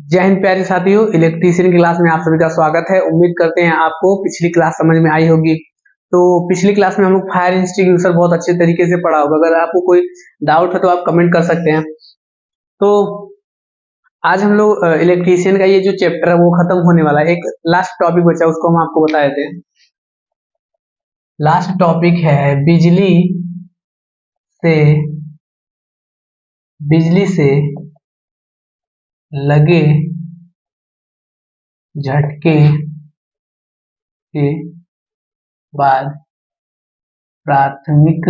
जय हिंद प्यारे साथियों, इलेक्ट्रीशियन क्लास में आप सभी का स्वागत है। उम्मीद करते हैं आपको पिछली क्लास समझ में आई होगी। तो पिछली क्लास में हम लोग फायर एक्सटिंग्विशर बहुत अच्छे तरीके से पढ़ा होगा। अगर आपको कोई डाउट है तो आप कमेंट कर सकते हैं। तो आज हम लोग इलेक्ट्रीशियन का ये जो चैप्टर है वो खत्म होने वाला है। एक लास्ट टॉपिक बचा, उसको हम आपको बता देते हैं। लास्ट टॉपिक है बिजली से लगे झटके के बाद प्राथमिक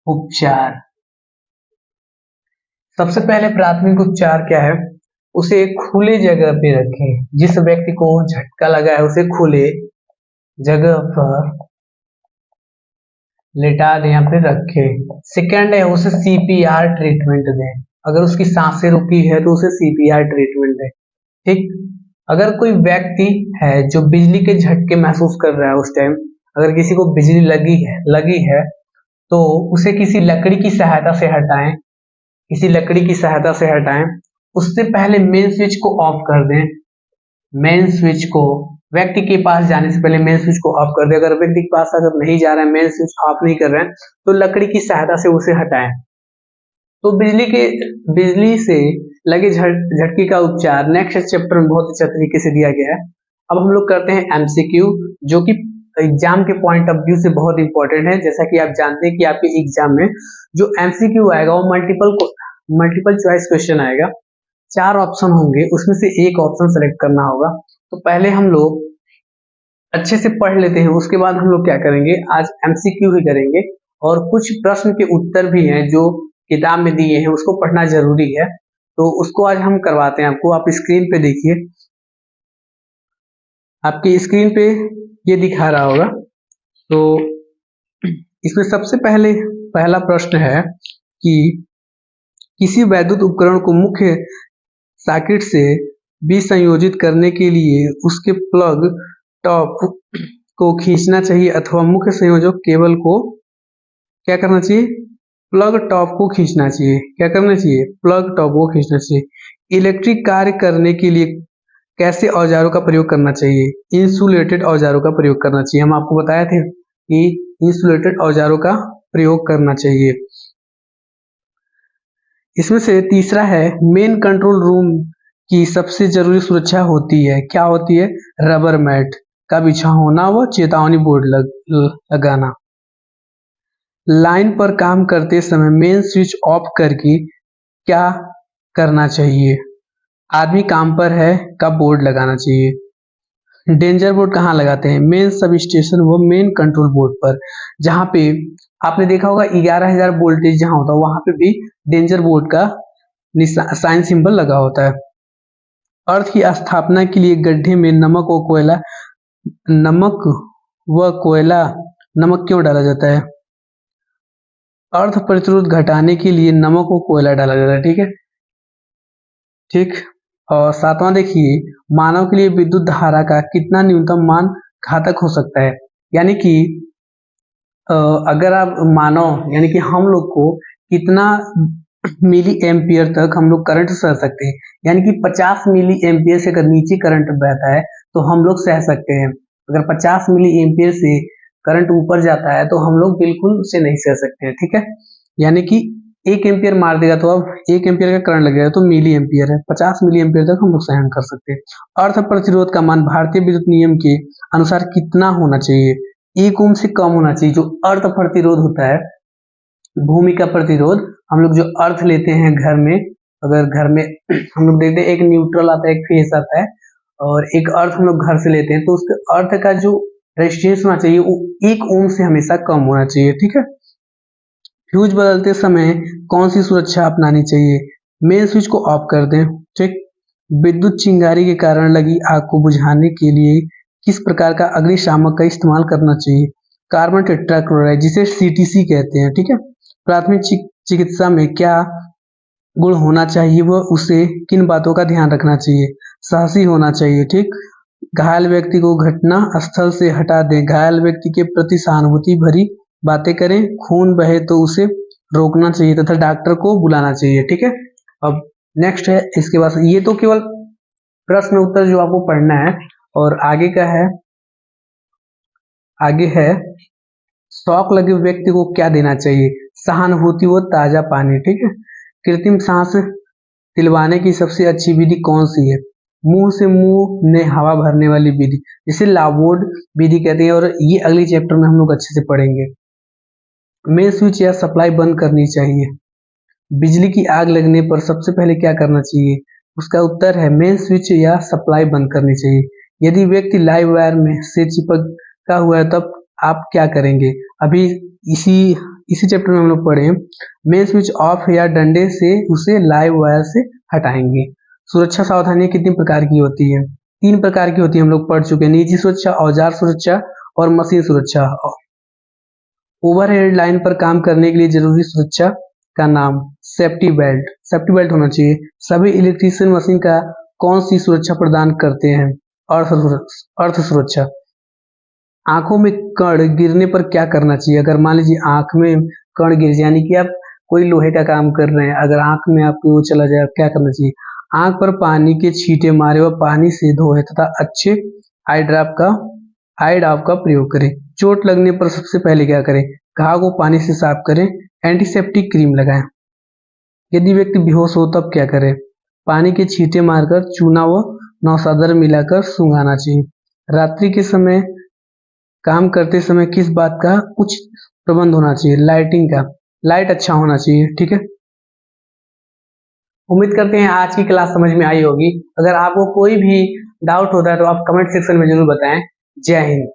उपचार। सबसे पहले प्राथमिक उपचार क्या है? उसे खुले जगह पे रखें। जिस व्यक्ति को झटका लगा है उसे खुले जगह पर लेटा दें या फिर रखें। सेकंड है उसे सीपीआर ट्रीटमेंट दें। अगर उसकी सांसें रुकी है तो उसे सीपीआर ट्रीटमेंट दें। ठीक। अगर कोई व्यक्ति है जो बिजली के झटके महसूस कर रहा है, उस टाइम अगर किसी को बिजली लगी है तो उसे किसी लकड़ी की सहायता से हटाएं। किसी लकड़ी की सहायता से हटाएं। उससे पहले मेन स्विच को ऑफ कर दें। मेन स्विच को व्यक्ति के पास जाने से पहले मेन स्विच को ऑफ कर दें। अगर व्यक्ति के पास अगर नहीं जा रहा है, मेन स्विच ऑफ नहीं कर रहे हैं, तो लकड़ी की सहायता से उसे हटाएं। तो बिजली से लगे झटके का उपचार नेक्स्ट चैप्टर में बहुत अच्छा तरीके से दिया गया है। अब हम लोग करते हैं एमसीक्यू, जो कि एग्जाम के पॉइंट ऑफ व्यू से बहुत इंपॉर्टेंट है। जैसा कि आप जानते हैं कि आपके एग्जाम में जो एमसीक्यू आएगा वो मल्टीपल चॉइस क्वेश्चन आएगा। 4 ऑप्शन होंगे, उसमें से एक ऑप्शन सेलेक्ट करना होगा। तो पहले हम लोग अच्छे से पढ़ लेते हैं, उसके बाद हम लोग क्या करेंगे, आज एमसीक्यू ही करेंगे। और कुछ प्रश्न के उत्तर भी हैं जो किताब में दिए हैं, उसको पढ़ना जरूरी है। तो उसको आज हम करवाते हैं आपको। आप स्क्रीन पे देखिए, आपकी स्क्रीन पे ये दिखा रहा होगा। तो इसमें सबसे पहला प्रश्न है कि किसी वैद्युत उपकरण को मुख्य सर्किट से विसंयोजित करने के लिए उसके प्लग टॉप को खींचना चाहिए अथवा मुख्य संयोजक केबल को क्या करना चाहिए? प्लग टॉप को खींचना चाहिए। क्या करना चाहिए? प्लग टॉप को खींचना चाहिए। इलेक्ट्रिक कार्य करने के लिए कैसे औजारों का प्रयोग करना चाहिए? इंसुलेटेड औजारों का प्रयोग करना चाहिए। हम आपको बताए थे कि इंसुलेटेड औजारों का प्रयोग करना चाहिए। इसमें से तीसरा है मेन कंट्रोल रूम की सबसे जरूरी सुरक्षा होती है। क्या होती है? रबर मैट का बिछा होना व चेतावनी बोर्ड लगाना। लाइन पर काम करते समय मेन स्विच ऑफ करके क्या करना चाहिए? आदमी काम पर है का बोर्ड लगाना चाहिए। डेंजर बोर्ड कहाँ लगाते हैं? मेन सब स्टेशन व मेन कंट्रोल बोर्ड पर। जहाँ पे आपने देखा होगा 11,000 वोल्टेज जहाँ होता है वहां पे भी डेंजर बोर्ड का साइन सिंबल लगा होता है। अर्थ की स्थापना के लिए गड्ढे में नमक क्यों डाला जाता है? अर्थ प्रतिरोध घटाने के लिए नमक व कोयला डाला जाता है। ठीक है, ठीक। और 7वां देखिए, मानव के लिए विद्युत धारा का कितना न्यूनतम मान घातक हो सकता है? यानी कि अगर आप मानव यानी कि हम लोग को कितना मिली एम्पियर तक हम लोग करंट सह सकते हैं, यानी कि 50 मिली एम्पियर से अगर नीचे करंट बहता है तो हम लोग सह सकते हैं। अगर 50 मिली एम्पियर से करंट ऊपर जाता है तो हम लोग बिल्कुल उसे नहीं सह सकते हैं। ठीक है, यानी कि 1 एम्पियर मार देगा तो अब 1 एम्पियर का करंट लगेगा तो मिली एम्पियर है। 50 मिली एम्पियर तक हम लोग सहन कर सकते हैं। अर्थ प्रतिरोध का मान भारतीय विद्युत नियम के अनुसार कितना होना चाहिए? 1 ओम से कम होना चाहिए। जो अर्थ प्रतिरोध होता है, भूमि का प्रतिरोध, हम लोग जो अर्थ लेते हैं घर में, अगर घर में हम लोग देखते हैं एक न्यूट्रल आता है, एक फेस आता है, और एक अर्थ हम लोग घर से लेते हैं, तो उसके अर्थ का जो रेजिस्टेंस होना चाहिए वो 1 ओम से हमेशा कम होना चाहिए। ठीक है। फ्यूज बदलते समय कौन सी सुरक्षा अपनानी चाहिए? मेन स्विच को ऑफ कर दें। ठीक। विद्युत चिंगारी के कारण लगी आग को बुझाने के लिए किस प्रकार का अग्निशामक का इस्तेमाल करना चाहिए? कार्बन टेट्राक्लोराइड, जिसे सीटीसी कहते हैं। ठीक है। प्राथमिक चिकित्सा में क्या गुण होना चाहिए व उसे किन बातों का ध्यान रखना चाहिए? साहसी होना चाहिए। ठीक। घायल व्यक्ति को घटना स्थल से हटा दें। घायल व्यक्ति के प्रति सहानुभूति भरी बातें करें। खून बहे तो उसे रोकना चाहिए तथा डॉक्टर को बुलाना चाहिए। ठीक है। अब नेक्स्ट है इसके बाद, ये तो केवल प्रश्न उत्तर जो आपको पढ़ना है। और आगे का है, आगे है शौक लगे व्यक्ति को क्या देना चाहिए? सहानुभूति व ताजा पानी। ठीक है। कृत्रिम सांस दिलवाने की सबसे अच्छी विधि कौन सी है? मुंह से मुंह में हवा भरने वाली विधि, जिसे लाबोर्ड विधि कहते हैं, और ये अगले चैप्टर में हम लोग अच्छे से पढ़ेंगे। मेन स्विच या सप्लाई बंद करनी चाहिए। बिजली की आग लगने पर सबसे पहले क्या करना चाहिए? उसका उत्तर है मेन स्विच या सप्लाई बंद करनी चाहिए। यदि व्यक्ति लाइव वायर में से चिपका हुआ है तब आप क्या करेंगे? अभी इसी इसी चैप्टर में हम लोग पढ़े, मेन स्विच ऑफ या डंडे से उसे लाइव वायर से हटाएंगे। सुरक्षा सावधानियां कितनी प्रकार की होती है? 3 प्रकार की होती है, हम लोग पढ़ चुके हैं। निजी सुरक्षा, औजार सुरक्षा और मशीन सुरक्षा। ओवरहेड लाइन पर काम करने के लिए जरूरी सुरक्षा का नाम? Safety belt. सेफ्टी बेल्ट होना चाहिए। सभी इलेक्ट्रिशियन मशीन का कौन सी सुरक्षा प्रदान करते हैं? अर्थ सुरक्षा। आंखों में कण गिरने पर क्या करना चाहिए? अगर मान लीजिए आंख में कण गिर जाए, यानी कि आप कोई लोहे का काम कर रहे हैं, अगर आंख में आपको वो चला जाए, क्या करना चाहिए? आंख पर पानी के छींटे मारे व पानी से धोए तथा अच्छे आई ड्रॉप का प्रयोग करें। चोट लगने पर सबसे पहले क्या करें? घाव को पानी से साफ करें, एंटीसेप्टिक क्रीम लगाएं। यदि व्यक्ति बेहोश हो तब क्या करें? पानी के छींटे मारकर चूना व नौशादर मिलाकर सूंघाना चाहिए। रात्रि के समय काम करते समय किस बात का कुछ प्रबंध होना चाहिए? लाइटिंग का। लाइट अच्छा होना चाहिए। ठीक है। उम्मीद करते हैं आज की क्लास समझ में आई होगी। अगर आपको कोई भी डाउट होता है तो आप कमेंट सेक्शन में जरूर बताएं। जय हिंद।